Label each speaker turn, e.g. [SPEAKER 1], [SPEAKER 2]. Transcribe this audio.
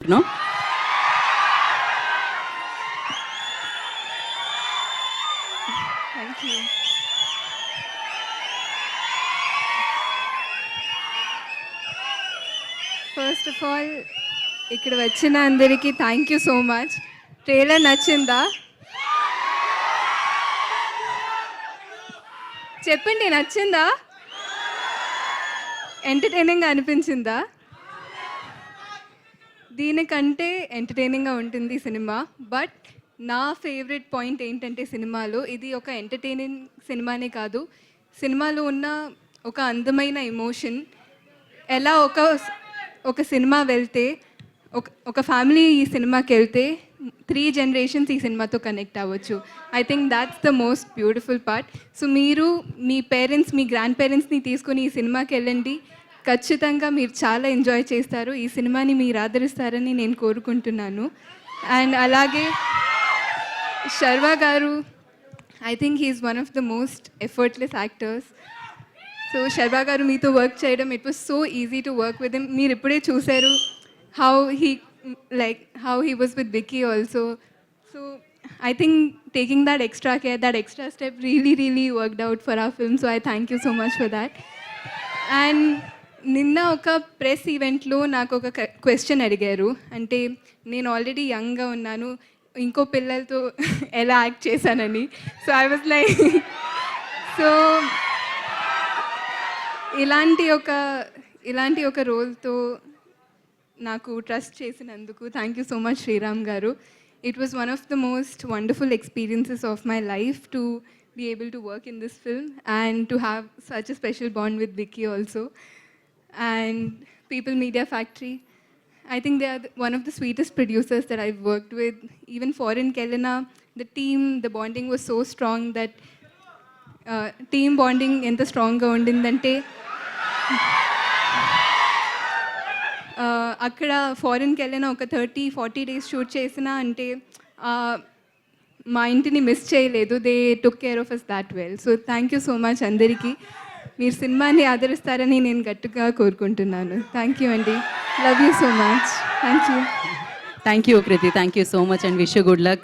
[SPEAKER 1] No?
[SPEAKER 2] Thank you. First of all ఇక్కడ వచ్చిన అందరికీ thank you so much. Trailer నచ్చిందా? చెప్పండి, నచ్చిందా? ఎంటర్టైనింగ్గా అనిపించిందా? దీనికంటే ఎంటర్టైనింగ్గా ఉంటుంది ఈ సినిమా. బట్ నా ఫేవరెట్ పాయింట్ ఏంటంటే సినిమాలో ఇది ఒక ఎంటర్టైనింగ్ సినిమానే కాదు, సినిమాలో ఉన్న ఒక అందమైన ఎమోషన్. ఎలా ఒక సినిమా వెళ్తే ఒక ఫ్యామిలీ ఈ సినిమాకి వెళ్తే 3 జనరేషన్స్ ఈ సినిమాతో కనెక్ట్ అవ్వచ్చు. I think that's the most beautiful part. So మీరు మీ పేరెంట్స్, మీ గ్రాండ్ పేరెంట్స్ని తీసుకొని ఈ సినిమాకి వెళ్ళండి. ఖచ్చితంగా మీరు చాలా ఎంజాయ్ చేస్తారు. ఈ సినిమాని మీరు ఆదరిస్తారని నేను కోరుకుంటున్నాను. అండ్ అలాగే Sharwa garu, I think he's one of the most effortless actors. So Sharwa garu మీతో వర్క్ చేయడం, it was so easy to work with him. మీరు ఇప్పుడే చూశారు how he was with Vicky also. So I think taking that extra care, that extra step really worked out for our film. So I thank you so much for that. And నిన్న ఒక press ఈవెంట్లో నాకు ఒక question అడిగారు. అంటే నేను already యంగ్గా ఉన్నాను, ఇంకో పిల్లలతో ఎలా యాక్ట్ చేశానని. So I was like so ఇలాంటి ఒక రోల్తో నాకు ట్రస్ట్ చేసినందుకు thank you so much Sriram garu. It was one of the most wonderful experiences of my life to be able to work in this film and to have such a special bond with Vicky also. And People Media Factory, I think they are one of the sweetest producers that I've worked with. Even Foreign Kelena, the team, the bonding was so strong that team bonding enta strong ga undindante అక్కడ ఫారెన్కి వెళ్ళిన ఒక 30-40 days shoot చేసిన అంటే మా ఇంటిని miss చేయలేదు. They took care of us that well. So thank you so much అందరికీ. మీరు సినిమాని ఆదరిస్తారని నేను గట్టిగా కోరుకుంటున్నాను. థ్యాంక్ యూ అండి. Love you so much. Thank you.
[SPEAKER 1] Thank you, Kriti. Thank you so much and wish you good luck.